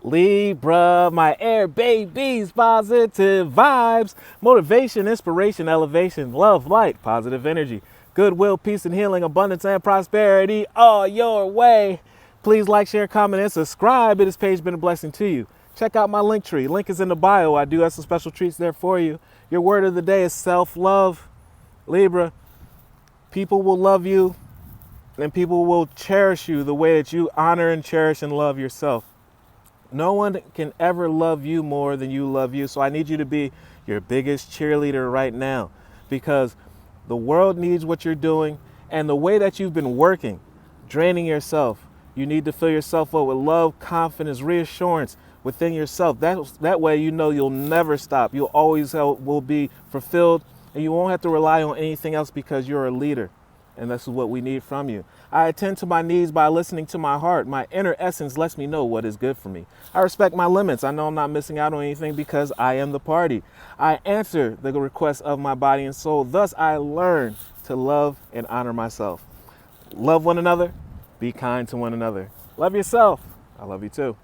Libra, my air babies, positive vibes, motivation, inspiration, elevation, love, light, positive energy, goodwill, peace and healing, abundance and prosperity all your way. Please like, share, comment, and subscribe. If this page has been a blessing to you, check out my LinkTree. Link is in the bio. I do have some special treats there for you. Your word of the day is self-love. Libra, people will love you and people will cherish you the way that you honor and cherish and love yourself. No one can ever love you more than you love you. So I need you to be your biggest cheerleader right now, because the world needs what you're doing and the way that you've been working, draining yourself. You need to fill yourself up with love, confidence, reassurance within yourself. That way you know you'll never stop. You'll always will be fulfilled, and you won't have to rely on anything else because you're a leader. And this is what we need from you. I attend to my needs by listening to my heart. My inner essence lets me know what is good for me. I respect my limits. I know I'm not missing out on anything because I am the party. I answer the requests of my body and soul. Thus, I learn to love and honor myself. Love one another. Be kind to one another. Love yourself. I love you too.